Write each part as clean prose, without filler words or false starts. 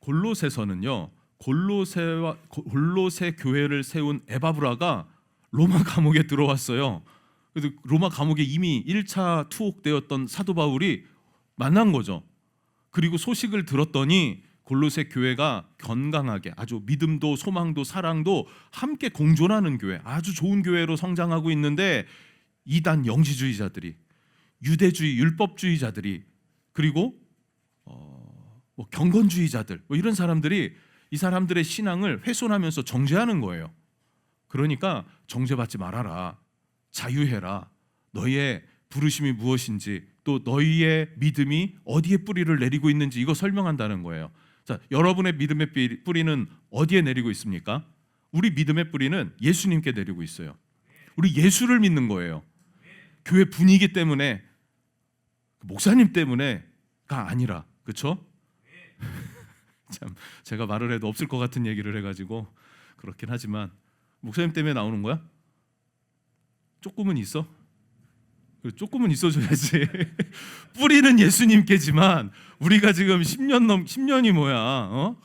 골로새서는요, 골로새 교회를 세운 에바브라가 로마 감옥에 들어왔어요. 그래서 로마 감옥에 이미 1차 투옥되었던 사도 바울이 만난 거죠. 그리고 소식을 들었더니 골로새 교회가 건강하게 아주 믿음도 소망도 사랑도 함께 공존하는 교회, 아주 좋은 교회로 성장하고 있는데 이단 영지주의자들이, 유대주의 율법주의자들이, 그리고 경건주의자들, 이런 사람들이 이 사람들의 신앙을 훼손하면서 정죄하는 거예요. 그러니까 정죄받지 말아라, 자유해라, 너희의 부르심이 무엇인지, 또 너희의 믿음이 어디에 뿌리를 내리고 있는지 이거 설명한다는 거예요. 자, 여러분의 믿음의 뿌리는 어디에 내리고 있습니까? 우리 믿음의 뿌리는 예수님께 내리고 있어요. 우리 예수를 믿는 거예요. 교회 분위기 때문에, 목사님 때문에가 아니라, 그렇죠? 참 제가 말을 해도 없을 것 같은 얘기를 해가지고 그렇긴 하지만, 목사님 때문에 나오는 거야? 조금은 있어? 조금은 있어줘야지. 뿌리는 예수님께지만 우리가 지금 10년이 뭐야?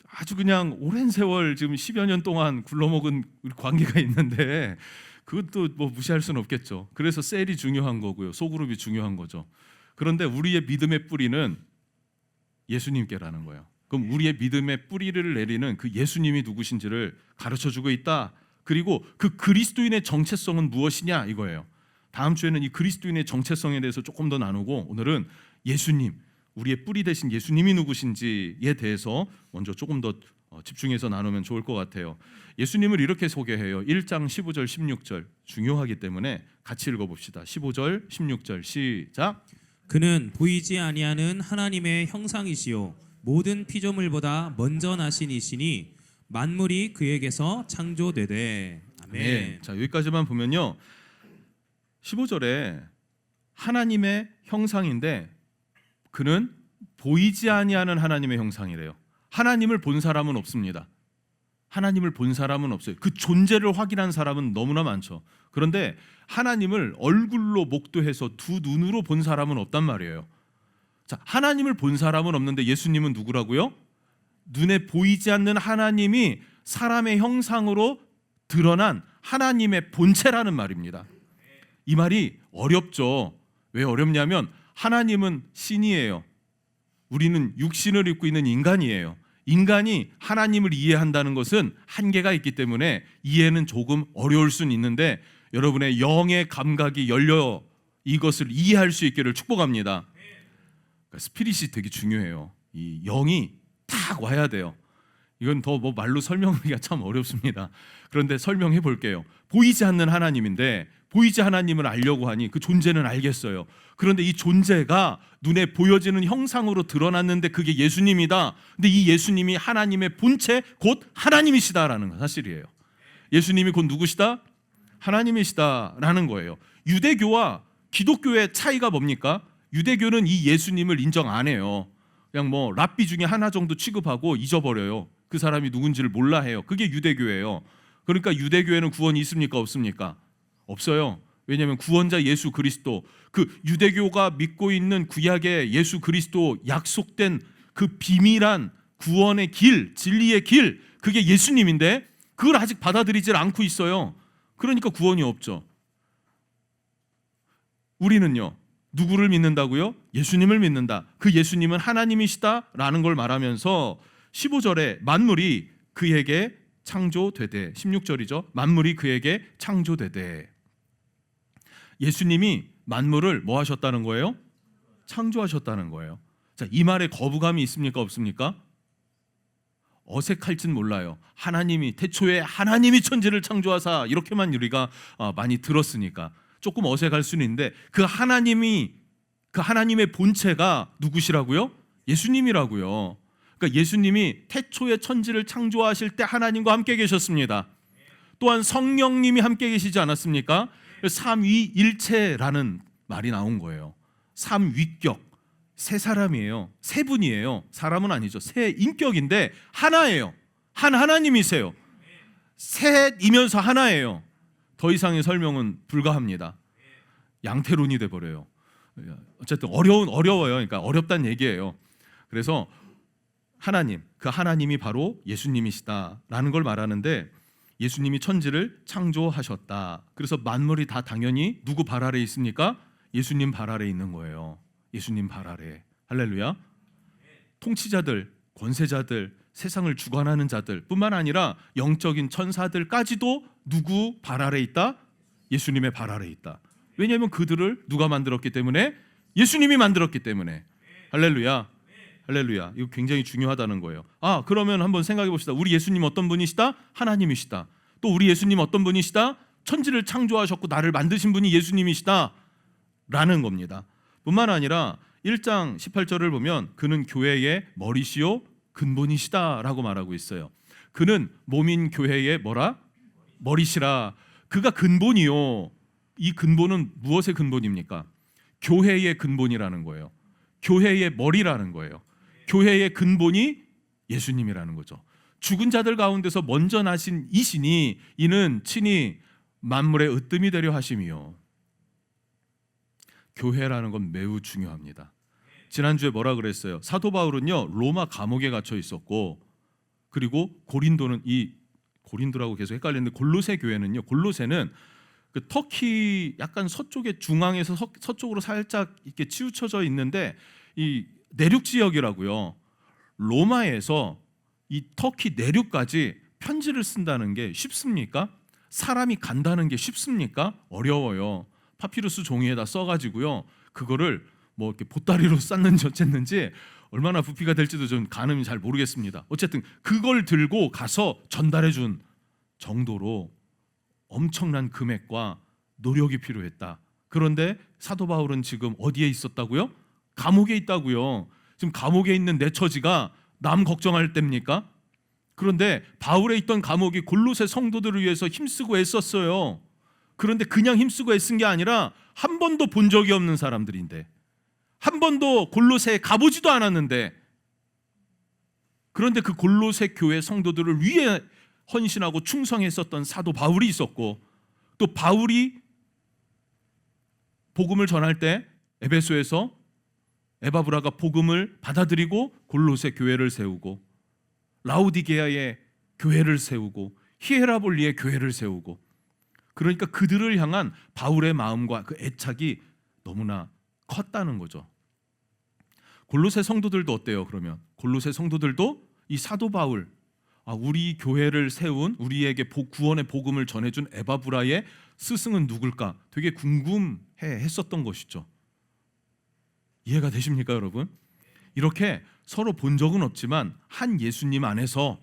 아주 그냥 오랜 세월 지금 10여 년 동안 굴러먹은 관계가 있는데 그것도 뭐 무시할 수는 없겠죠. 그래서 셀이 중요한 거고요, 소그룹이 중요한 거죠. 그런데 우리의 믿음의 뿌리는 예수님께라는 거예요. 그럼 우리의 믿음의 뿌리를 내리는 그 예수님이 누구신지를 가르쳐주고 있다. 그리고 그 그리스도인의 정체성은 무엇이냐 이거예요. 다음 주에는 이 그리스도인의 정체성에 대해서 조금 더 나누고, 오늘은 예수님, 우리의 뿌리 되신 예수님이 누구신지에 대해서 먼저 조금 더 집중해서 나누면 좋을 것 같아요. 예수님을 이렇게 소개해요. 1장 15절 16절 중요하기 때문에 같이 읽어봅시다. 15절 16절 시작. 그는 보이지 아니하는 하나님의 형상이시요 모든 피조물보다 먼저 나신 이시니 만물이 그에게서 창조되되. 아멘. 네. 자, 여기까지만 보면요, 15절에 하나님의 형상인데 그는 보이지 아니하는 하나님의 형상이래요. 하나님을 본 사람은 없습니다. 하나님을 본 사람은 없어요. 그 존재를 확인한 사람은 너무나 많죠. 그런데 하나님을 얼굴로 목도해서 두 눈으로 본 사람은 없단 말이에요. 자, 하나님을 본 사람은 없는데 예수님은 누구라고요? 눈에 보이지 않는 하나님이 사람의 형상으로 드러난 하나님의 본체라는 말입니다. 이 말이 어렵죠. 왜 어렵냐면 하나님은 신이에요. 우리는 육신을 입고 있는 인간이에요. 인간이 하나님을 이해한다는 것은 한계가 있기 때문에 이해는 조금 어려울 수는 있는데, 여러분의 영의 감각이 열려 이것을 이해할 수 있기를 축복합니다. 그러니까 스피릿이 되게 중요해요. 이 영이 딱 와야 돼요. 이건 더 뭐 말로 설명하기가 참 어렵습니다. 그런데 설명해 볼게요. 보이지 않는 하나님인데 보이지 하나님을 알려고 하니 그 존재는 알겠어요. 그런데 이 존재가 눈에 보여지는 형상으로 드러났는데 그게 예수님이다. 근데 이 예수님이 하나님의 본체 곧 하나님이시다라는 사실이에요. 예수님이 곧 누구시다? 하나님이시다라는 거예요. 유대교와 기독교의 차이가 뭡니까? 유대교는 이 예수님을 인정 안 해요. 그냥 뭐 랍비 중에 하나 정도 취급하고 잊어버려요. 그 사람이 누군지를 몰라 해요. 그게 유대교예요. 그러니까 유대교에는 구원이 있습니까? 없습니까? 없어요. 왜냐하면 구원자 예수 그리스도, 그 유대교가 믿고 있는 구약의 예수 그리스도 약속된 그 비밀한 구원의 길, 진리의 길, 그게 예수님인데 그걸 아직 받아들이질 않고 있어요. 그러니까 구원이 없죠. 우리는요, 누구를 믿는다고요? 예수님을 믿는다. 그 예수님은 하나님이시다라는 걸 말하면서 15절에 만물이 그에게 창조되되, 16절이죠. 만물이 그에게 창조되되. 예수님이 만물을 뭐 하셨다는 거예요? 창조하셨다는 거예요. 자, 이 말에 거부감이 있습니까? 없습니까? 어색할진 몰라요. 하나님이 태초에 하나님이 천지를 창조하사, 이렇게만 우리가 많이 들었으니까 조금 어색할 수는 있는데, 그 하나님의 본체가 누구시라고요? 예수님이라고요. 그러니까 예수님이 태초에 천지를 창조하실 때 하나님과 함께 계셨습니다. 또한 성령님이 함께 계시지 않았습니까? 삼위일체라는 말이 나온 거예요. 삼위격, 세 사람이에요. 세 분이에요. 사람은 아니죠. 세 인격인데 하나예요. 한 하나님이세요. 셋이면서 하나예요. 더 이상의 설명은 불가합니다. 양태론이 돼버려요. 어쨌든 어려워요. 그러니까 어렵다는 얘기예요. 그래서 하나님, 그 하나님이 바로 예수님이시다라는 걸 말하는데 예수님이 천지를 창조하셨다. 그래서 만물이 다 당연히 누구 발 아래에 있습니까? 예수님 발 아래에 있는 거예요. 예수님 발 아래. 할렐루야. 통치자들, 권세자들, 세상을 주관하는 자들 뿐만 아니라 영적인 천사들까지도 누구 발 아래에 있다? 예수님의 발 아래에 있다. 왜냐하면 그들을 누가 만들었기 때문에? 예수님이 만들었기 때문에. 할렐루야. 할렐루야. 이거 굉장히 중요하다는 거예요. 그러면 한번 생각해 봅시다. 우리 예수님 어떤 분이시다? 하나님이시다. 또 우리 예수님 어떤 분이시다? 천지를 창조하셨고 나를 만드신 분이 예수님이시다 라는 겁니다. 뿐만 아니라 1장 18절을 보면 그는 교회의 머리시요 근본이시다라고 말하고 있어요. 그는 몸인 교회의 뭐라? 머리시라. 그가 근본이요. 이 근본은 무엇의 근본입니까? 교회의 근본이라는 거예요. 교회의 머리라는 거예요. 교회의 근본이 예수님이라는 거죠. 죽은 자들 가운데서 먼저 나신 이시니 이는 친히 만물의 으뜸이 되려 하심이요. 교회라는 건 매우 중요합니다. 지난주에 뭐라 그랬어요? 사도 바울은요 로마 감옥에 갇혀 있었고, 그리고 고린도라고 계속 헷갈리는데 골로새 교회는요, 골로새는 그 터키 약간 서쪽의 중앙에서 서쪽으로 살짝 이렇게 치우쳐져 있는데 이 내륙 지역이라고요. 로마에서 이 터키 내륙까지 편지를 쓴다는 게 쉽습니까? 사람이 간다는 게 쉽습니까? 어려워요. 파피루스 종이에다 써가지고요, 그거를 뭐 이렇게 보따리로 쌌는지 어쨌는지 얼마나 부피가 될지도 좀 가늠이 잘 모르겠습니다. 어쨌든 그걸 들고 가서 전달해 준 정도로 엄청난 금액과 노력이 필요했다. 그런데 사도 바울은 지금 어디에 있었다고요? 감옥에 있다고요. 지금 감옥에 있는 내 처지가 남 걱정할 때입니까? 그런데 바울에 있던 감옥이 골로새 성도들을 위해서 힘쓰고 애썼어요. 그런데 그냥 힘쓰고 애쓴 게 아니라 한 번도 본 적이 없는 사람들인데, 한 번도 골로새에 가보지도 않았는데, 그런데 그 골로새 교회 성도들을 위해 헌신하고 충성했었던 사도 바울이 있었고, 또 바울이 복음을 전할 때 에베소에서 에바브라가 복음을 받아들이고 골로새 교회를 세우고, 라우디게아의 교회를 세우고, 히에라볼리의 교회를 세우고, 그러니까 그들을 향한 바울의 마음과 그 애착이 너무나 컸다는 거죠. 골로새 성도들도 어때요? 그러면 골로새 성도들도 이 사도 바울, 우리 교회를 세운, 우리에게 구원의 복음을 전해준 에바브라의 스승은 누굴까 되게 궁금해 했었던 것이죠. 이해가 되십니까, 여러분? 이렇게 서로 본 적은 없지만 한 예수님 안에서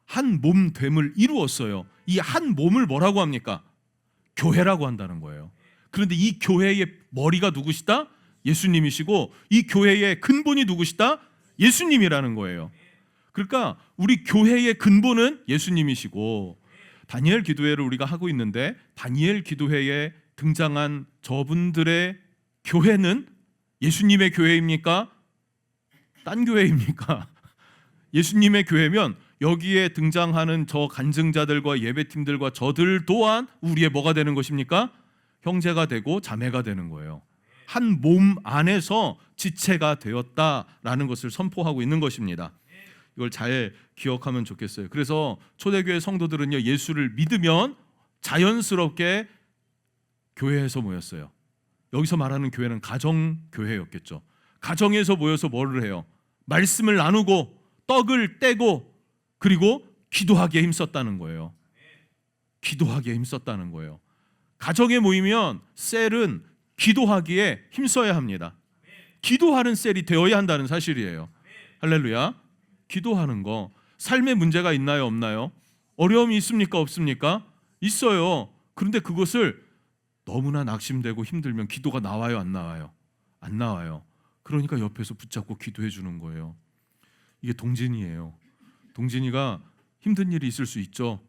한 몸됨을 이루었어요. 이 한 몸을 뭐라고 합니까? 교회라고 한다는 거예요. 그런데 이 교회의 머리가 누구시다? 예수님이시고, 이 교회의 근본이 누구시다? 예수님이라는 거예요. 그러니까 우리 교회의 근본은 예수님이시고, 다니엘 기도회를 우리가 하고 있는데 다니엘 기도회에 등장한 저분들의 교회는 예수님의 교회입니까? 딴 교회입니까? 예수님의 교회면 여기에 등장하는 저 간증자들과 예배팀들과 저들 또한 우리의 뭐가 되는 것입니까? 형제가 되고 자매가 되는 거예요. 한 몸 안에서 지체가 되었다라는 것을 선포하고 있는 것입니다. 이걸 잘 기억하면 좋겠어요. 그래서 초대교회 성도들은요, 예수를 믿으면 자연스럽게 교회에서 모였어요. 여기서 말하는 교회는 가정교회였겠죠. 가정에서 모여서 뭐를 해요? 말씀을 나누고 떡을 떼고 그리고 기도하기에 힘썼다는 거예요. 기도하기에 힘썼다는 거예요. 가정에 모이면 셀은 기도하기에 힘써야 합니다. 기도하는 셀이 되어야 한다는 사실이에요. 할렐루야. 기도하는 거, 삶에 문제가 있나요, 없나요? 어려움이 있습니까, 없습니까? 있어요. 그런데 그것을 너무나 낙심되고 힘들면 기도가 나와요, 안 나와요? 안 나와요. 그러니까 옆에서 붙잡고 기도해 주는 거예요. 이게 동진이에요. 동진이가 힘든 일이 있을 수 있죠.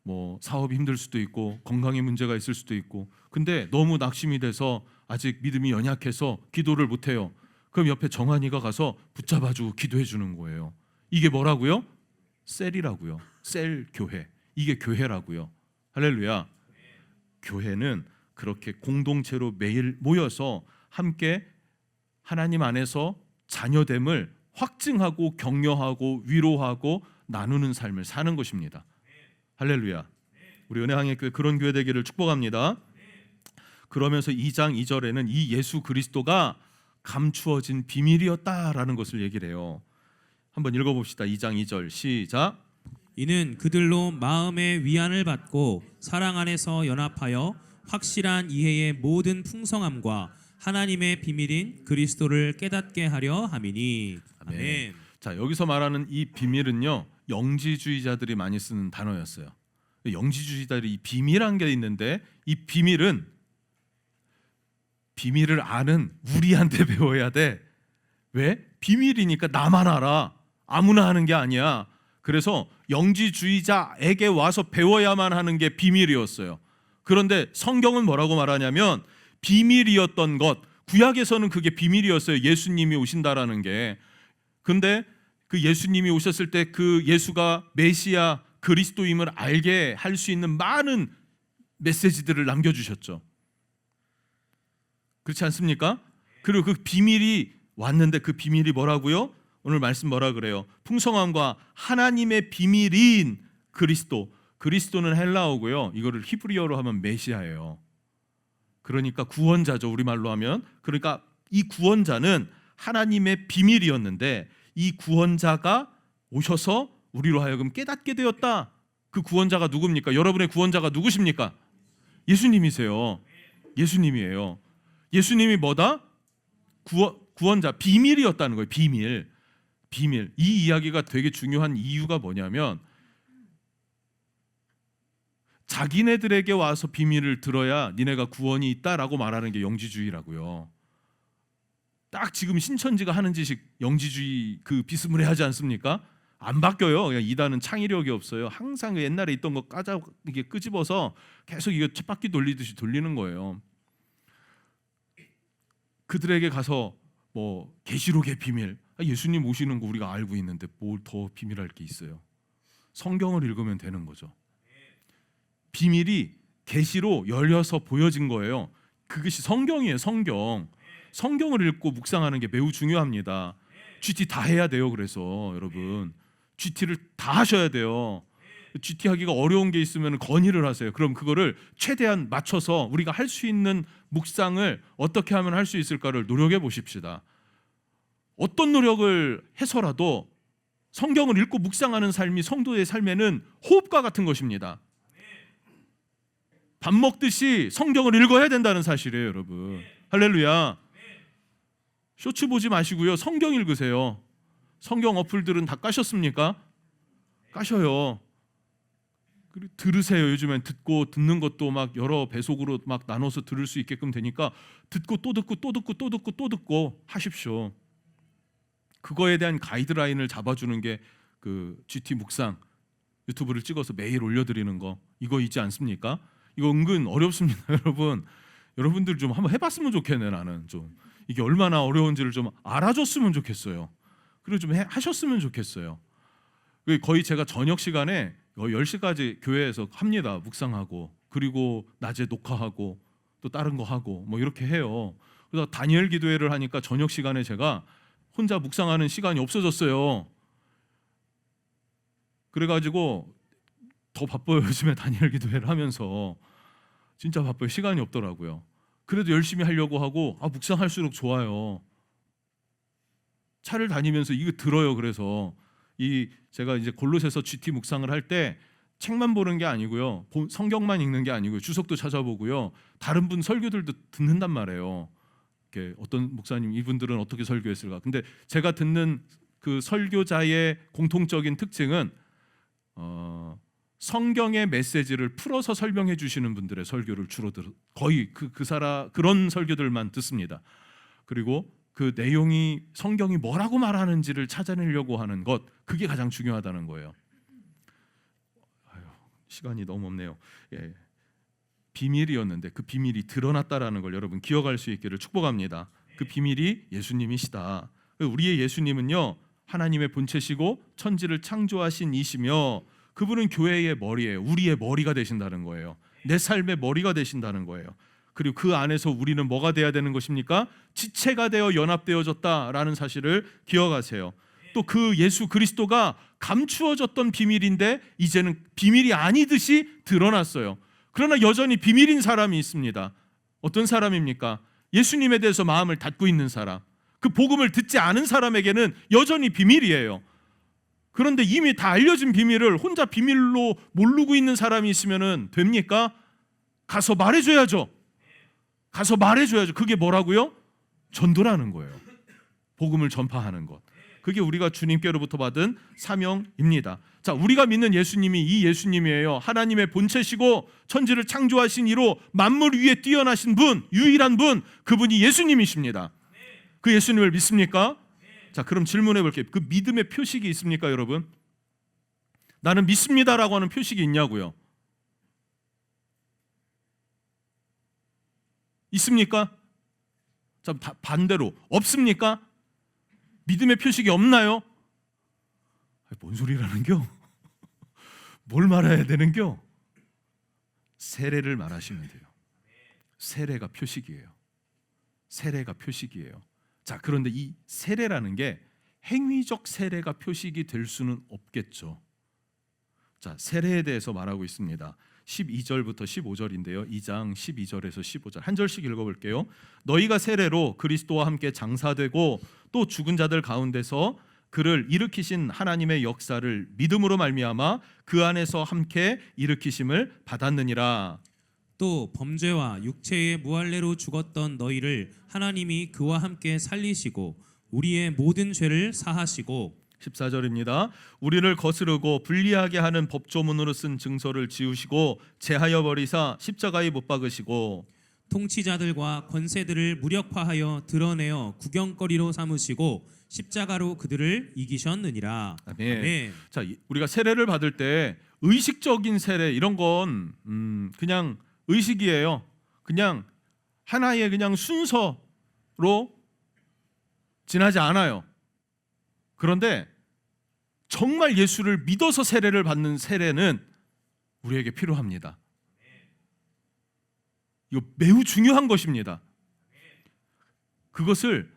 뭐 사업이 힘들 수도 있고 건강에 문제가 있을 수도 있고, 근데 너무 낙심이 돼서 아직 믿음이 연약해서 기도를 못해요. 그럼 옆에 정한이가 가서 붙잡아주고 기도해 주는 거예요. 이게 뭐라고요? 셀이라고요. 셀 교회. 이게 교회라고요. 할렐루야. 교회는 그렇게 공동체로 매일 모여서 함께 하나님 안에서 자녀됨을 확증하고 격려하고 위로하고 나누는 삶을 사는 것입니다. 할렐루야. 우리 은혜항의 교회 그런 교회 되기를 축복합니다. 그러면서 2장 2절에는 이 예수 그리스도가 감추어진 비밀이었다라는 것을 얘기를 해요. 한번 읽어봅시다. 2장 2절 시작. 이는 그들로 마음의 위안을 받고 사랑 안에서 연합하여 확실한 이해의 모든 풍성함과 하나님의 비밀인 그리스도를 깨닫게 하려 함이니. 아멘. 자, 여기서 말하는 이 비밀은요, 영지주의자들이 많이 쓰는 단어였어요. 영지주의자들이 이 비밀한 게 있는데, 이 비밀은 비밀을 아는 우리한테 배워야 돼. 왜? 비밀이니까 나만 알아. 아무나 하는 게 아니야. 그래서 영지주의자에게 와서 배워야만 하는 게 비밀이었어요. 그런데 성경은 뭐라고 말하냐면 비밀이었던 것, 구약에서는 그게 비밀이었어요. 예수님이 오신다라는 게. 근데 그 예수님이 오셨을 때 그 예수가 메시아 그리스도임을 알게 할 수 있는 많은 메시지들을 남겨주셨죠. 그렇지 않습니까? 그리고 그 비밀이 왔는데 그 비밀이 뭐라고요? 오늘 말씀 뭐라 그래요? 풍성함과 하나님의 비밀인 그리스도. 그리스도는 헬라어고요. 이거를 히브리어로 하면 메시아예요. 그러니까 구원자죠. 우리말로 하면. 그러니까 이 구원자는 하나님의 비밀이었는데 이 구원자가 오셔서 우리로 하여금 깨닫게 되었다. 그 구원자가 누굽니까? 여러분의 구원자가 누구십니까? 예수님이세요. 예수님이에요. 예수님이 뭐다? 구원자, 비밀이었다는 거예요. 비밀. 이 이야기가 되게 중요한 이유가 뭐냐면 자기네들에게 와서 비밀을 들어야 니네가 구원이 있다라고 말하는 게 영지주의라고요. 딱 지금 신천지가 하는 짓이 영지주의 그 비스무리하지 않습니까? 안 바뀌어요. 그냥 이단은 창의력이 없어요. 항상 옛날에 있던 거 이게 끄집어서 계속 이거 쳇바퀴 돌리듯이 돌리는 거예요. 그들에게 가서 뭐 계시록의 비밀, 예수님 오시는 거 우리가 알고 있는데 뭘 더 비밀할 게 있어요? 성경을 읽으면 되는 거죠. 비밀이 계시로 열려서 보여진 거예요. 그것이 성경이에요. 성경을 읽고 묵상하는 게 매우 중요합니다. GT 다 해야 돼요. 그래서 여러분 GT를 다 하셔야 돼요. GT 하기가 어려운 게 있으면 건의를 하세요. 그럼 그거를 최대한 맞춰서 우리가 할 수 있는 묵상을 어떻게 하면 할 수 있을까를 노력해 보십시다. 어떤 노력을 해서라도 성경을 읽고 묵상하는 삶이 성도의 삶에는 호흡과 같은 것입니다. 밥 먹듯이 성경을 읽어야 된다는 사실이에요, 여러분. 할렐루야. 쇼츠 보지 마시고요. 성경 읽으세요. 성경 어플들은 다 까셨습니까? 까셔요. 그리고 들으세요. 요즘엔 듣는 것도 막 여러 배속으로 막 나눠서 들을 수 있게끔 되니까 듣고 또 듣고 또 듣고 또 듣고 또 듣고 하십시오. 그거에 대한 가이드라인을 잡아주는 게 그 GT 묵상 유튜브를 찍어서 매일 올려드리는 거, 이거 있지 않습니까? 이거 은근 어렵습니다. 여러분들 좀 한번 해봤으면 좋겠네. 나는 좀 이게 얼마나 어려운지를 좀 알아줬으면 좋겠어요. 그리고 좀 하셨으면 좋겠어요. 거의 제가 저녁 시간에 10시까지 교회에서 합니다. 묵상하고 그리고 낮에 녹화하고 또 다른 거 하고 뭐 이렇게 해요. 그래서 다니엘 기도회를 하니까 저녁 시간에 제가 혼자 묵상하는 시간이 없어졌어요. 그래가지고 더 바빠요. 요즘에 다니엘 기도회를 하면서 진짜 바빠요. 시간이 없더라고요. 그래도 열심히 하려고 하고 묵상할수록 좋아요. 차를 다니면서 이거 들어요. 그래서 제가 이제 골로새서 GT 묵상을 할 때 책만 보는 게 아니고요, 성경만 읽는 게 아니고요, 주석도 찾아보고요, 다른 분 설교들도 듣는단 말이에요. 이렇게 어떤 목사님 이분들은 어떻게 설교했을까. 근데 제가 듣는 그 설교자의 공통적인 특징은 성경의 메시지를 풀어서 설명해 주시는 분들의 설교를 주로 거의 그런 설교들만 듣습니다. 그리고 그 내용이 성경이 뭐라고 말하는지를 찾아내려고 하는 것, 그게 가장 중요하다는 거예요. 시간이 너무 없네요. 예. 비밀이었는데 그 비밀이 드러났다라는 걸 여러분 기억할 수 있기를 축복합니다. 그 비밀이 예수님이시다. 우리의 예수님은요, 하나님의 본체시고 천지를 창조하신 이시며 그분은 교회의 머리예요. 우리의 머리가 되신다는 거예요. 내 삶의 머리가 되신다는 거예요. 그리고 그 안에서 우리는 뭐가 돼야 되는 것입니까? 지체가 되어 연합되어졌다라는 사실을 기억하세요. 또 그 예수 그리스도가 감추어졌던 비밀인데 이제는 비밀이 아니듯이 드러났어요. 그러나 여전히 비밀인 사람이 있습니다. 어떤 사람입니까? 예수님에 대해서 마음을 닫고 있는 사람. 그 복음을 듣지 않은 사람에게는 여전히 비밀이에요. 그런데 이미 다 알려진 비밀을 혼자 비밀로 모르고 있는 사람이 있으면 됩니까? 가서 말해줘야죠. 가서 말해줘야죠. 그게 뭐라고요? 전도라는 거예요. 복음을 전파하는 것. 그게 우리가 주님께로부터 받은 사명입니다. 자, 우리가 믿는 예수님이 이 예수님이에요. 하나님의 본체시고 천지를 창조하신 이로 만물 위에 뛰어나신 분, 유일한 분, 그분이 예수님이십니다. 그 예수님을 믿습니까? 자, 그럼 질문해 볼게요. 그 믿음의 표식이 있습니까, 여러분? 나는 믿습니다라고 하는 표식이 있냐고요? 있습니까? 자, 반대로 없습니까? 믿음의 표식이 없나요? 뭔 소리라는겨? 뭘 말해야 되는겨? 세례를 말하시면 돼요. 세례가 표식이에요. 세례가 표식이에요. 자, 그런데 이 세례라는 게 행위적 세례가 표식이 될 수는 없겠죠. 자, 세례에 대해서 말하고 있습니다. 12절부터 15절인데요. 2장 12절에서 15절 한 절씩 읽어볼게요. 너희가 세례로 그리스도와 함께 장사되고 또 죽은 자들 가운데서 그를 일으키신 하나님의 역사를 믿음으로 말미암아 그 안에서 함께 일으키심을 받았느니라. 또 범죄와 육체의 무할례로 죽었던 너희를 하나님이 그와 함께 살리시고 우리의 모든 죄를 사하시고 14절입니다. 우리를 거스르고 불리하게 하는 법조문으로 쓴 증서를 지우시고 제하여 버리사 십자가에 못 박으시고 통치자들과 권세들을 무력화하여 드러내어 구경거리로 삼으시고 십자가로 그들을 이기셨느니라. 아멘. 아멘. 자, 우리가 세례를 받을 때 의식적인 세례 이런 건 그냥 의식이에요. 그냥 하나의 그냥 순서로 지나지 않아요. 그런데 정말 예수를 믿어서 세례를 받는 세례는 우리에게 필요합니다. 이거 매우 중요한 것입니다. 그것을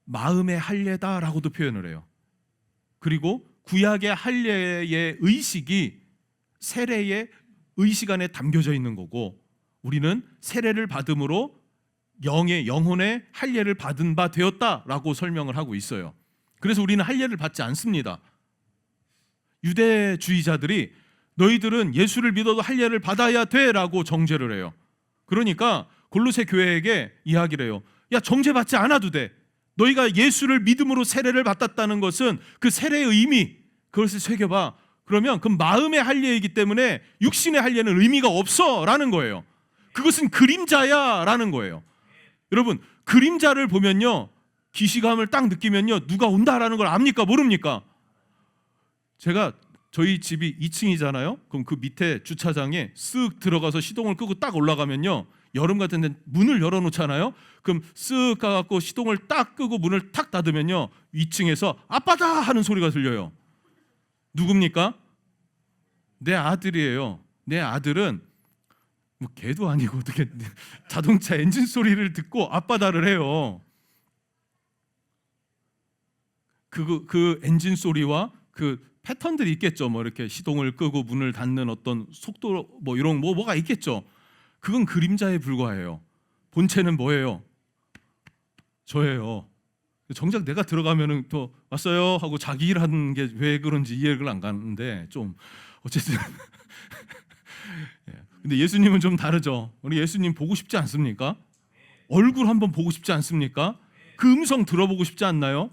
마음의 할례다라고도 표현을 해요. 그리고 구약의 할례의 의식이 세례의 의식 안에 담겨져 있는 거고 우리는 세례를 받음으로 영혼의 할례를 받은 바 되었다라고 설명을 하고 있어요. 그래서 우리는 할례를 받지 않습니다. 유대주의자들이 너희들은 예수를 믿어도 할례를 받아야 돼라고 정죄를 해요. 그러니까 골로새 교회에게 이야기를 해요. 야, 정죄받지 않아도 돼. 너희가 예수를 믿음으로 세례를 받았다는 것은 그 세례의 의미 그것을 새겨봐. 그러면 그 마음의 할례이기 때문에 육신의 할례는 의미가 없어라는 거예요. 그것은 그림자야 라는 거예요. 여러분, 그림자를 보면요 기시감을 딱 느끼면요 누가 온다라는 걸 압니까 모릅니까? 제가 저희 집이 2층이잖아요. 그럼 그 밑에 주차장에 쓱 들어가서 시동을 끄고 딱 올라가면요 여름 같은 데 문을 열어놓잖아요. 그럼 쓱 가갖고 시동을 딱 끄고 문을 탁 닫으면요 2층에서 아빠다 하는 소리가 들려요. 누굽니까? 내 아들이에요. 내 아들은 뭐 개도 아니고 어떻게 자동차 엔진 소리를 듣고 아빠다를 해요. 그 엔진 소리와 그 패턴들이 있겠죠. 뭐 이렇게 시동을 끄고 문을 닫는 어떤 속도 뭐 이런 뭐가 있겠죠. 그건 그림자에 불과해요. 본체는 뭐예요? 저예요. 정작 내가 들어가면은 또 왔어요 하고 자기 일하는 게 왜 그런지 이해를 안 가는데 좀 어쨌든 근데 예수님은 좀 다르죠. 우리 예수님 보고 싶지 않습니까? 얼굴 한번 보고 싶지 않습니까? 그 음성 들어보고 싶지 않나요?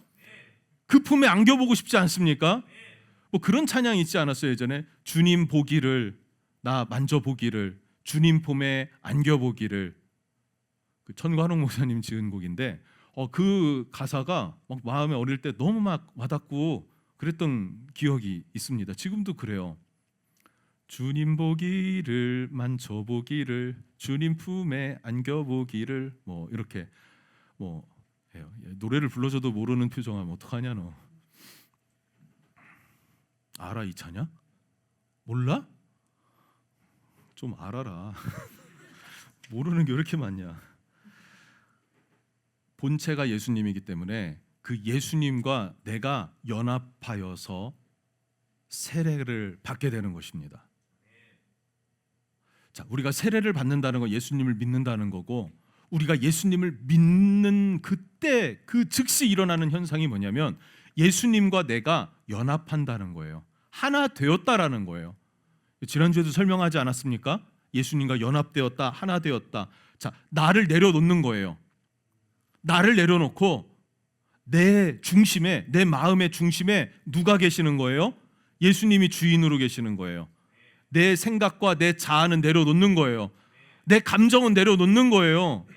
그 품에 안겨보고 싶지 않습니까? 뭐 그런 찬양이 있지 않았어요 예전에? 주님 보기를 나 만져보기를 주님 품에 안겨보기를. 그 천관홍 목사님 지은 곡인데 그 가사가 막 마음에 어릴 때 너무 막 와닿고 그랬던 기억이 있습니다. 지금도 그래요. 주님 보기를 만져보기를 주님 품에 안겨보기를 뭐 이렇게 뭐 해요. 노래를 불러줘도 모르는 표정하면 어떡하냐 너. 알아 이 찬양? 몰라? 좀 알아라. 모르는 게 왜 이렇게 많냐. 본체가 예수님이기 때문에 그 예수님과 내가 연합하여서 세례를 받게 되는 것입니다. 자, 우리가 세례를 받는다는 건 예수님을 믿는다는 거고, 우리가 예수님을 믿는 그때 그 즉시 일어나는 현상이 뭐냐면 예수님과 내가 연합한다는 거예요. 하나 되었다라는 거예요. 지난주에도 설명하지 않았습니까? 예수님과 연합되었다, 하나 되었다. 자, 나를 내려놓는 거예요. 나를 내려놓고 내 중심에, 내 마음의 중심에 누가 계시는 거예요? 예수님이 주인으로 계시는 거예요. 내 생각과 내 자아는 내려놓는 거예요. 내 감정은 내려놓는 거예요.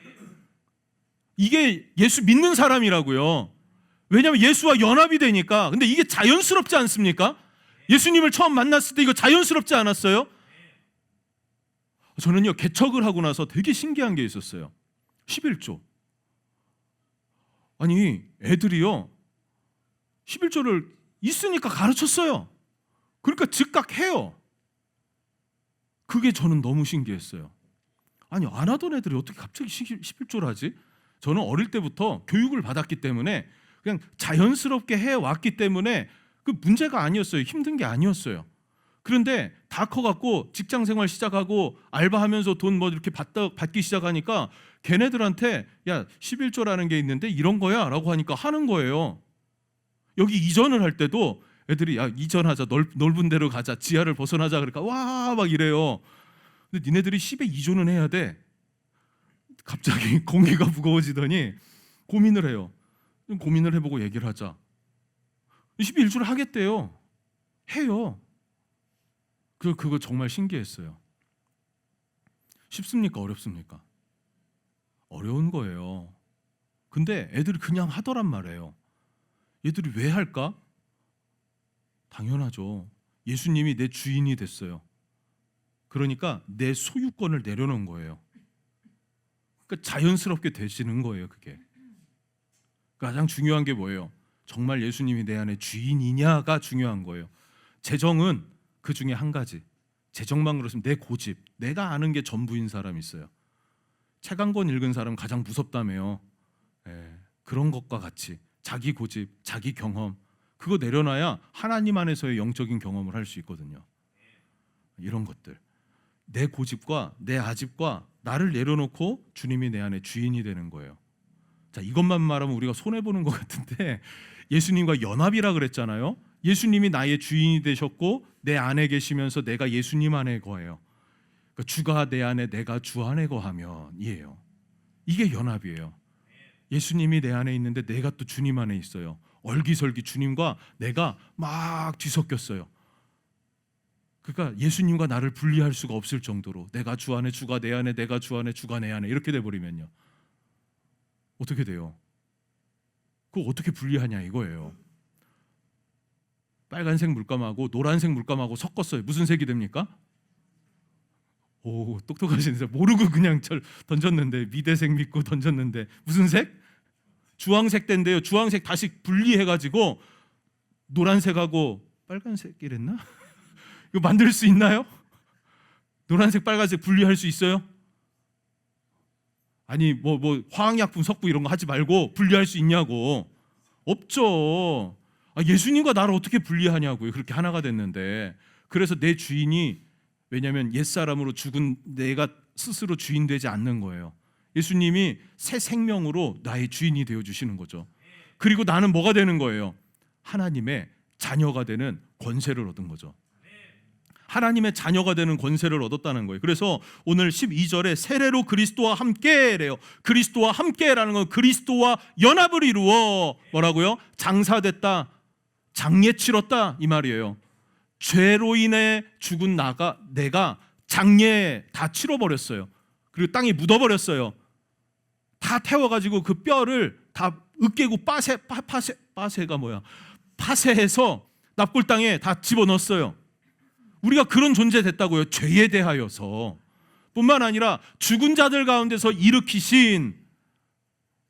이게 예수 믿는 사람이라고요. 왜냐하면 예수와 연합이 되니까. 근데 이게 자연스럽지 않습니까? 예수님을 처음 만났을 때 이거 자연스럽지 않았어요? 저는요, 개척을 하고 나서 되게 신기한 게 있었어요. 11조. 아니, 애들이요 11조를 있으니까 가르쳤어요. 그러니까 즉각 해요. 그게 저는 너무 신기했어요. 아니, 안 하던 애들이 어떻게 갑자기 11조를 하지? 저는 어릴 때부터 교육을 받았기 때문에 그냥 자연스럽게 해왔기 때문에 그 문제가 아니었어요. 힘든 게 아니었어요. 그런데 다 커갖고 직장생활 시작하고 알바하면서 돈 뭐 이렇게 받기 시작하니까 걔네들한테 야 11조라는 게 있는데 이런 거야 라고 하니까 하는 거예요. 여기 이전을 할 때도 애들이 야 이전하자, 넓은 데로 가자, 지하를 벗어나자, 그러니까 와 막 이래요. 근데 니네들이 10에 2조는 해야 돼. 갑자기 공기가 무거워지더니 고민을 해요. 고민을 해보고 얘기를 하자. 11조를 하겠대요. 해요. 그거 정말 신기했어요. 쉽습니까? 어렵습니까? 어려운 거예요. 근데 애들이 그냥 하더란 말이에요. 얘들이 왜 할까? 당연하죠. 예수님이 내 주인이 됐어요. 그러니까 내 소유권을 내려놓은 거예요. 그러니까 자연스럽게 되시는 거예요. 그게 가장 중요한 게 뭐예요? 정말 예수님이 내 안에 주인이냐가 중요한 거예요. 재정은 그 중에 한 가지. 재정만 그렇으면 내 고집, 내가 아는 게 전부인 사람이 있어요. 책 한 권 읽은 사람 가장 무섭다며요. 그런 것과 같이 자기 고집, 자기 경험, 그거 내려놔야 하나님 안에서의 영적인 경험을 할 수 있거든요. 이런 것들, 내 고집과 내 아집과 나를 내려놓고 주님이 내 안에 주인이 되는 거예요. 자, 이것만 말하면 우리가 손해보는 것 같은데 예수님과 연합이라 그랬잖아요. 예수님이 나의 주인이 되셨고 내 안에 계시면서 내가 예수님 안에 거해요. 그러니까 주가 내 안에, 내가 주 안에 거하면 이에요. 이게 연합이에요. 예수님이 내 안에 있는데 내가 또 주님 안에 있어요. 얼기설기 주님과 내가 막 뒤섞였어요. 그러니까 예수님과 나를 분리할 수가 없을 정도로 내가 주 안에, 주가 내 안에, 내가 주 안에, 주가 내 안에 이렇게 돼버리면요, 어떻게 돼요? 그거 어떻게 분리하냐 이거예요. 빨간색 물감하고 노란색 물감하고 섞었어요. 무슨 색이 됩니까? 오, 똑똑하시네요. 모르고 그냥 던졌는데, 미대생 믿고 던졌는데 무슨 색? 주황색 된대요. 주황색 다시 분리해가지고 노란색하고 빨간색이랬나? 이거 만들 수 있나요? 노란색, 빨간색 분리할 수 있어요? 아니 뭐 화학약품 섞고 이런 거 하지 말고 분리할 수 있냐고. 없죠. 예수님과 나를 어떻게 분리하냐고요. 그렇게 하나가 됐는데. 그래서 내 주인이, 왜냐하면 옛사람으로 죽은 내가 스스로 주인 되지 않는 거예요. 예수님이 새 생명으로 나의 주인이 되어주시는 거죠. 그리고 나는 뭐가 되는 거예요? 하나님의 자녀가 되는 권세를 얻은 거죠. 하나님의 자녀가 되는 권세를 얻었다는 거예요. 그래서 오늘 12절에 세례로 그리스도와 함께래요. 그리스도와 함께라는 건 그리스도와 연합을 이루어 뭐라고요? 장사됐다, 장례 치렀다 이 말이에요. 죄로 인해 죽은 내가 장례 다 치러버렸어요. 그리고 땅에 묻어버렸어요. 다 태워가지고 그 뼈를 다 으깨고 파쇄가 뭐야? 파쇄해서 납골 땅에 다 집어넣었어요. 우리가 그런 존재 됐다고요. 죄에 대하여서 뿐만 아니라 죽은 자들 가운데서 일으키신,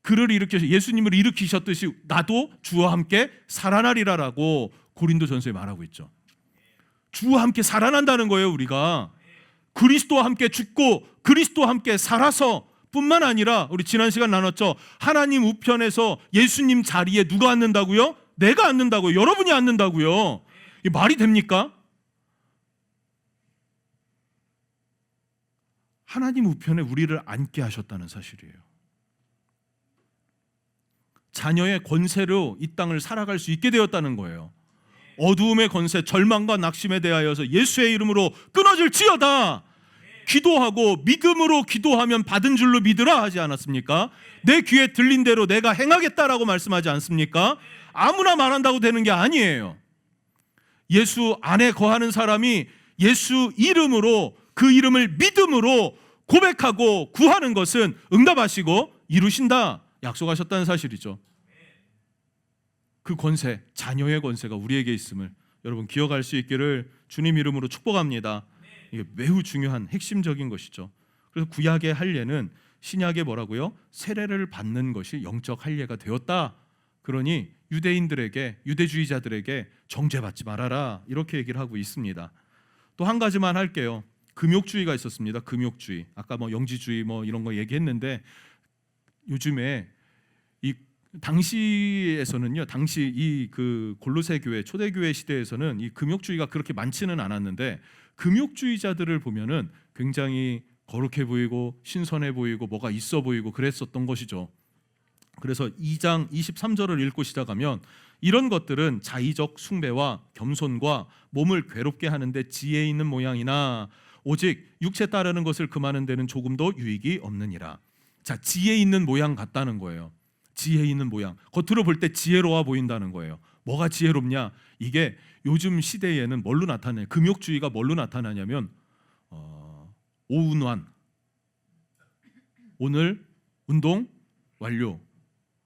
그를 일으키신 예수님을 일으키셨듯이 나도 주와 함께 살아나리라라고 고린도전서에 말하고 있죠. 주와 함께 살아난다는 거예요. 우리가 그리스도와 함께 죽고 그리스도와 함께 살아서 뿐만 아니라 우리 지난 시간 나눴죠. 하나님 우편에서 예수님 자리에 누가 앉는다고요? 내가 앉는다고요. 여러분이 앉는다고요. 이 말이 됩니까? 하나님 우편에 우리를 앉게 하셨다는 사실이에요. 자녀의 권세로 이 땅을 살아갈 수 있게 되었다는 거예요. 어두움의 권세, 절망과 낙심에 대하여서 예수의 이름으로 끊어질지어다. 기도하고 믿음으로 기도하면 받은 줄로 믿으라 하지 않았습니까? 내 귀에 들린 대로 내가 행하겠다라고 말씀하지 않습니까? 아무나 말한다고 되는 게 아니에요. 예수 안에 거하는 사람이 예수 이름으로, 그 이름을 믿음으로 고백하고 구하는 것은 응답하시고 이루신다 약속하셨다는 사실이죠. 그 권세, 자녀의 권세가 우리에게 있음을 여러분 기억할 수 있기를 주님 이름으로 축복합니다. 이게 매우 중요한 핵심적인 것이죠. 그래서 구약의 할례는 신약의 뭐라고요? 세례를 받는 것이 영적 할례가 되었다. 그러니 유대인들에게, 유대주의자들에게 정죄받지 말아라 이렇게 얘기를 하고 있습니다. 또 한 가지만 할게요. 금욕주의가 있었습니다. 금욕주의. 아까 뭐 영지주의 뭐 이런 거 얘기했는데 요즘에 이 당시에서는요, 당시 이 그 골로새 교회 초대교회 시대에서는 이 금욕주의가 그렇게 많지는 않았는데 금욕주의자들을 보면은 굉장히 거룩해 보이고 신선해 보이고 뭐가 있어 보이고 그랬었던 것이죠. 그래서 2장 23절을 읽고 시작하면 이런 것들은 자의적 숭배와 겸손과 몸을 괴롭게 하는데 지혜 있는 모양이나 오직 육체 따르는 것을 금하는 데는 조금도 유익이 없느니라. 자, 지혜 있는 모양 같다는 거예요. 지혜 있는 모양. 겉으로 볼 때 지혜로워 보인다는 거예요. 뭐가 지혜롭냐? 이게 요즘 시대에는 뭘로 나타나냐? 금욕주의가 뭘로 나타나냐면 오운완. 오늘 운동 완료.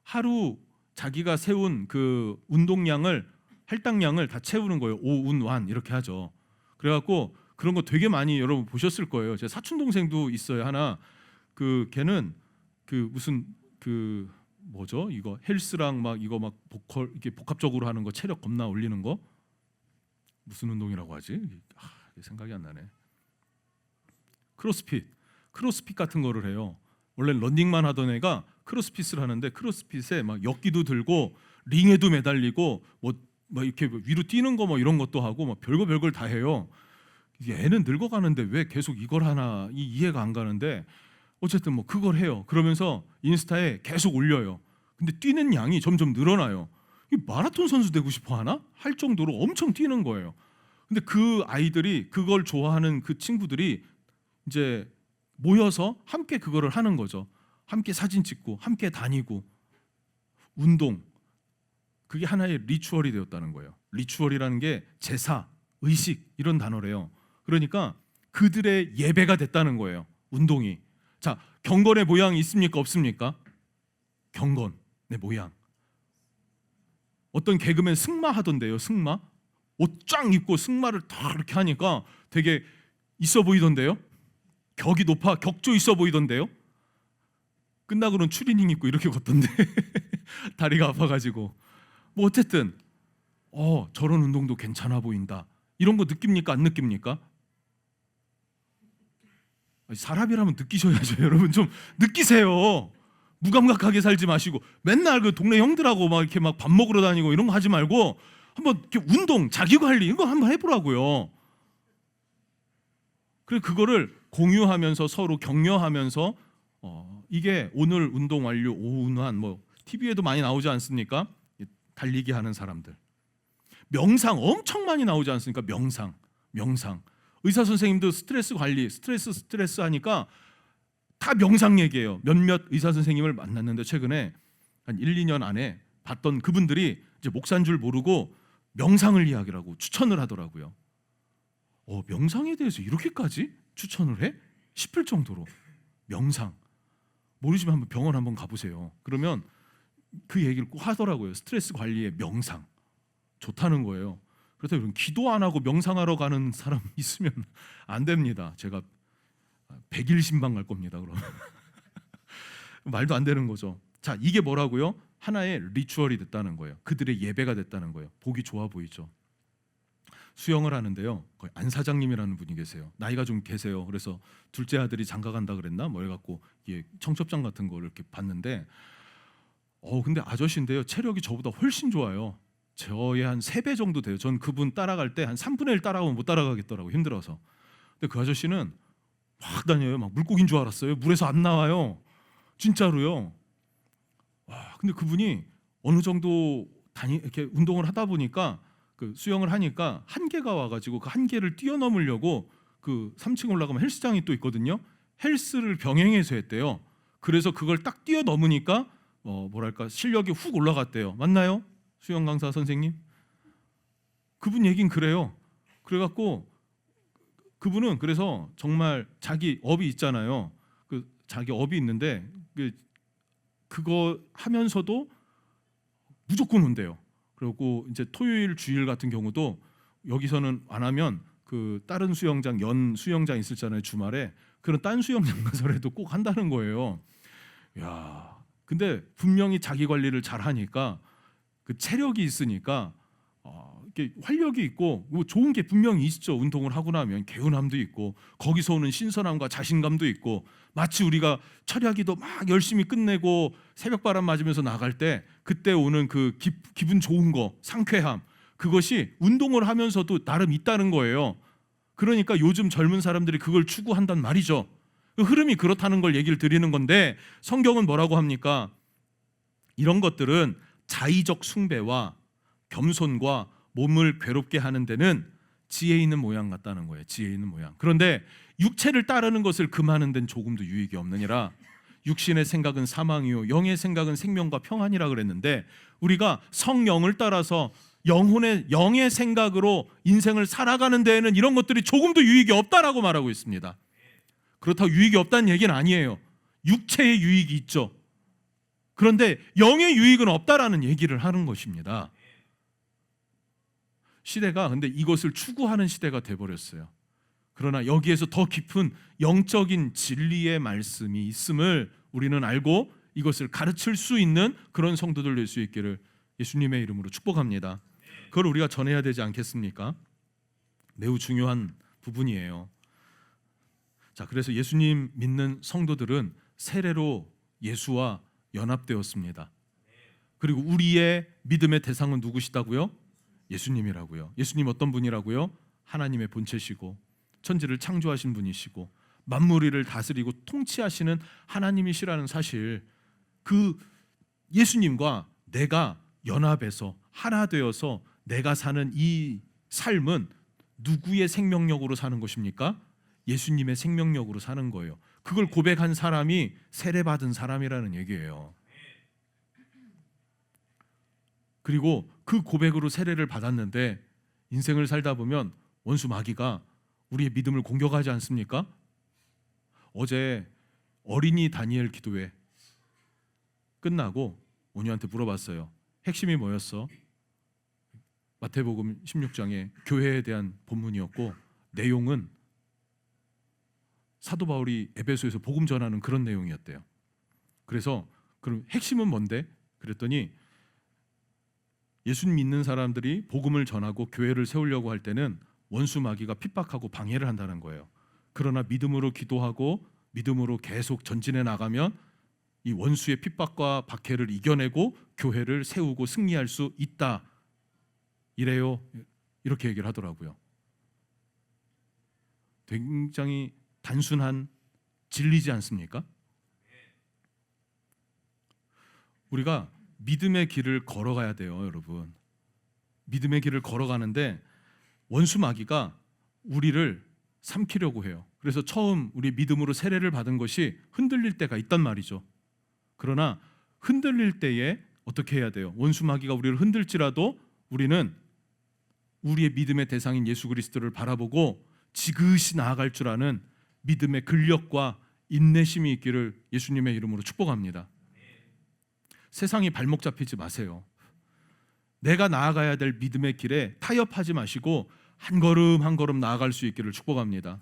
하루 자기가 세운 그 운동량을, 할당량을 다 채우는 거예요. 오운완 이렇게 하죠. 그래갖고 그런 거 되게 많이 여러분 보셨을 거예요. 제 사촌 동생도 있어요. 하나 그 걔는 그 무슨 그 뭐죠? 이거 헬스랑 막 이거 막 보컬 이렇게 복합적으로 하는 거, 체력 겁나 올리는 거 무슨 운동이라고 하지? 생각이 안 나네. 크로스핏 같은 거를 해요. 원래 런닝만 하던 애가 크로스핏을 하는데 크로스핏에 막 역기도 들고 링에도 매달리고 뭐 이렇게 위로 뛰는 거 뭐 이런 것도 하고 막 별걸 다 해요. 애는 늙어가는데 왜 계속 이걸 하나 이해가 안 가는데 어쨌든 뭐 그걸 해요. 그러면서 인스타에 계속 올려요. 근데 뛰는 양이 점점 늘어나요. 이 마라톤 선수 되고 싶어 하나? 할 정도로 엄청 뛰는 거예요. 근데 그 아이들이, 그걸 좋아하는 그 친구들이 이제 모여서 함께 그거를 하는 거죠. 함께 사진 찍고 함께 다니고 운동. 그게 하나의 리추얼이 되었다는 거예요. 리추얼이라는 게 제사, 의식 이런 단어래요. 그러니까 그들의 예배가 됐다는 거예요. 운동이. 자, 경건의 모양이 있습니까? 없습니까? 경건의 모양. 어떤 개그맨 승마 하던데요. 승마. 옷 쫙 입고 승마를 다 이렇게 하니까 되게 있어 보이던데요. 격이 높아, 격조 있어 보이던데요. 끝나고는 추리닝 입고 이렇게 걷던데 다리가 아파가지고. 뭐 어쨌든 저런 운동도 괜찮아 보인다. 이런 거 느낍니까? 안 느낍니까? 사람이라면 느끼셔야죠. 여러분 좀 느끼세요. 무감각하게 살지 마시고 맨날 그 동네 형들하고 막 이렇게 막 밥 먹으러 다니고 이런 거 하지 말고 한번 이렇게 운동, 자기 관리 이거 한번 해보라고요. 그래 그거를 공유하면서 서로 격려하면서 이게 오늘 운동 완료, 오운환 뭐 TV에도 많이 나오지 않습니까? 달리기 하는 사람들. 명상 엄청 많이 나오지 않습니까? 명상. 의사 선생님도 스트레스 관리, 스트레스 하니까 다 명상 얘기해요. 몇몇 의사 선생님을 만났는데 최근에 한 1, 2년 안에 봤던 그분들이 이제 목사인 줄 모르고 명상을 이야기라고 추천을 하더라고요. 명상에 대해서 이렇게까지 추천을 해? 싶을 정도로. 명상. 모르시면 한번 병원 한번 가보세요. 그러면 그 얘기를 꼭 하더라고요. 스트레스 관리에 명상. 좋다는 거예요. 그래서 여러분 기도 안 하고 명상하러 가는 사람 있으면 안 됩니다. 제가 100일 신방 갈 겁니다. 그럼 말도 안 되는 거죠. 자, 이게 뭐라고요? 하나의 리추얼이 됐다는 거예요. 그들의 예배가 됐다는 거예요. 보기 좋아 보이죠. 수영을 하는데요. 거의 안 사장님이라는 분이 계세요. 나이가 좀 계세요. 그래서 둘째 아들이 장가 간다 그랬나 뭐 해갖고 이게 청첩장 같은 걸 이렇게 봤는데, 근데 아저씨인데요. 체력이 저보다 훨씬 좋아요. 저의 한 3배 정도 돼요. 전 그분 따라갈 때 한 3분의 1 따라가면 못 따라가겠더라고, 힘들어서. 근데 그 아저씨는 막 다녀요. 막 물고기인 줄 알았어요. 물에서 안 나와요. 진짜로요. 와, 근데 그분이 어느 정도 이렇게 운동을 하다 보니까 그 수영을 하니까 한계가 와가지고 그 한계를 뛰어넘으려고 그 3층 올라가면 헬스장이 또 있거든요. 헬스를 병행해서 했대요. 그래서 그걸 딱 뛰어넘으니까 뭐랄까 실력이 훅 올라갔대요. 맞나요? 수영 강사 선생님? 그분 얘긴 그래요. 그래갖고 그분은 그래서 정말 자기 업이 있잖아요. 그 자기 업이 있는데 그거 하면서도 무조건 온대요. 그리고 이제 토요일 주일 같은 경우도 여기서는 안 하면 그 다른 수영장, 연 수영장 있었잖아요, 주말에. 그런 딴 수영장 가서라도 꼭 한다는 거예요. 야, 근데 분명히 자기 관리를 잘 하니까 그 체력이 있으니까 이렇게 활력이 있고 뭐 좋은 게 분명히 있죠. 운동을 하고 나면 개운함도 있고 거기서 오는 신선함과 자신감도 있고, 마치 우리가 철야기도 막 열심히 끝내고 새벽바람 맞으면서 나갈 때 그때 오는 그 기분 좋은 거, 상쾌함, 그것이 운동을 하면서도 나름 있다는 거예요. 그러니까 요즘 젊은 사람들이 그걸 추구한단 말이죠. 그 흐름이 그렇다는 걸 얘기를 드리는 건데, 성경은 뭐라고 합니까? 이런 것들은 자의적 숭배와 겸손과 몸을 괴롭게 하는 데는 지혜 있는 모양 같다는 거예요. 지혜 있는 모양. 그런데 육체를 따르는 것을 금하는 데는 조금도 유익이 없느니라. 육신의 생각은 사망이요 영의 생각은 생명과 평안이라 그랬는데, 우리가 성령을 따라서 영의 생각으로 인생을 살아가는 데에는 이런 것들이 조금도 유익이 없다라고 말하고 있습니다. 그렇다고 유익이 없다는 얘기는 아니에요. 육체의 유익이 있죠. 그런데 영의 유익은 없다라는 얘기를 하는 것입니다. 시대가 근데 이것을 추구하는 시대가 돼버렸어요. 그러나 여기에서 더 깊은 영적인 진리의 말씀이 있음을 우리는 알고 이것을 가르칠 수 있는 그런 성도들 될 수 있기를 예수님의 이름으로 축복합니다. 그걸 우리가 전해야 되지 않겠습니까? 매우 중요한 부분이에요. 자, 그래서 예수님 믿는 성도들은 세례로 예수와 연합되었습니다. 그리고 우리의 믿음의 대상은 누구시다고요? 예수님이라고요. 예수님 어떤 분이라고요? 하나님의 본체시고 천지를 창조하신 분이시고 만물을 다스리고 통치하시는 하나님이시라는 사실, 그 예수님과 내가 연합해서 하나 되어서 내가 사는 이 삶은 누구의 생명력으로 사는 것입니까? 예수님의 생명력으로 사는 거예요. 그걸 고백한 사람이 세례받은 사람이라는 얘기예요. 그리고 그 고백으로 세례를 받았는데 인생을 살다 보면 원수 마귀가 우리의 믿음을 공격하지 않습니까? 어제 어린이 다니엘 기도회 끝나고 온유한테 물어봤어요. 핵심이 뭐였어? 마태복음 16장에 교회에 대한 본문이었고, 내용은 사도 바울이 에베소에서 복음 전하는 그런 내용이었대요. 그래서 그럼 핵심은 뭔데? 그랬더니 예수 믿는 사람들이 복음을 전하고 교회를 세우려고 할 때는 원수 마귀가 핍박하고 방해를 한다는 거예요. 그러나 믿음으로 기도하고 믿음으로 계속 전진해 나가면 이 원수의 핍박과 박해를 이겨내고 교회를 세우고 승리할 수 있다. 이래요. 이렇게 얘기를 하더라고요. 굉장히 단순한 진리지 않습니까? 우리가 믿음의 길을 걸어가야 돼요, 여러분. 믿음의 길을 걸어가는데 원수 마귀가 우리를 삼키려고 해요. 그래서 처음 우리 믿음으로 세례를 받은 것이 흔들릴 때가 있단 말이죠. 그러나 흔들릴 때에 어떻게 해야 돼요? 원수 마귀가 우리를 흔들지라도 우리는 우리의 믿음의 대상인 예수 그리스도를 바라보고 지그시 나아갈 줄 아는 믿음의 근력과 인내심이 있기를 예수님의 이름으로 축복합니다. 세상이 발목 잡히지 마세요. 내가 나아가야 될 믿음의 길에 타협하지 마시고 한 걸음 한 걸음 나아갈 수 있기를 축복합니다.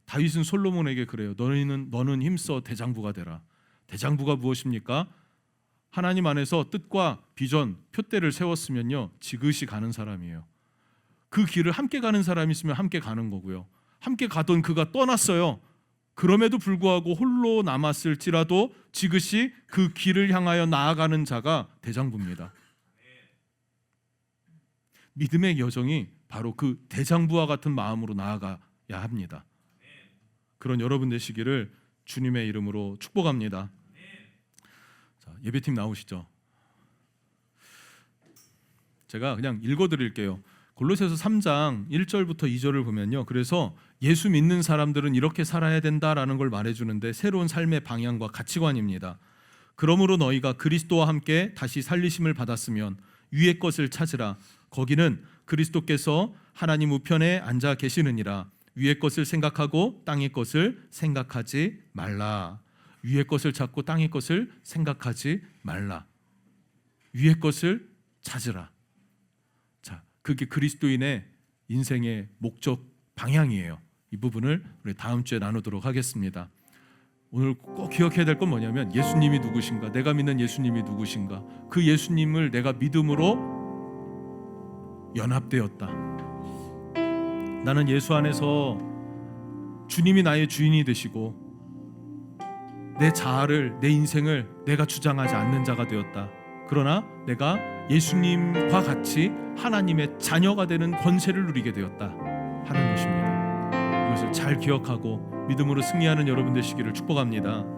다윗은 솔로몬에게 그래요. 너는 힘써 대장부가 되라. 대장부가 무엇입니까? 하나님 안에서 뜻과 비전, 표대를 세웠으면요 지그시 가는 사람이에요. 그 길을 함께 가는 사람이 있으면 함께 가는 거고요. 함께 가던 그가 떠났어요. 그럼에도 불구하고 홀로 남았을지라도 지그시 그 길을 향하여 나아가는 자가 대장부입니다. 믿음의 여정이 바로 그 대장부와 같은 마음으로 나아가야 합니다. 그런 여러분 되시기를 주님의 이름으로 축복합니다. 자, 예배팀 나오시죠. 제가 그냥 읽어드릴게요. 골로새서 3장 1절부터 2절을 보면요, 그래서 예수 믿는 사람들은 이렇게 살아야 된다라는 걸 말해주는데 새로운 삶의 방향과 가치관입니다. 그러므로 너희가 그리스도와 함께 다시 살리심을 받았으면 위의 것을 찾으라. 거기는 그리스도께서 하나님 우편에 앉아 계시느니라. 위의 것을 생각하고 땅의 것을 생각하지 말라. 위의 것을 찾고 땅의 것을 생각하지 말라. 위의 것을 찾으라. 자, 그게 그리스도인의 인생의 목적 방향이에요. 이 부분을 우리 다음 주에 나누도록 하겠습니다. 오늘 꼭 기억해야 될 건 뭐냐면 예수님이 누구신가, 내가 믿는 예수님이 누구신가, 그 예수님을 내가 믿음으로 연합되었다. 나는 예수 안에서 주님이 나의 주인이 되시고 내 자아를, 내 인생을 내가 주장하지 않는 자가 되었다. 그러나 내가 예수님과 같이 하나님의 자녀가 되는 권세를 누리게 되었다 하는 것입니다. 이것을 잘 기억하고 믿음으로 승리하는 여러분 되시기를 축복합니다.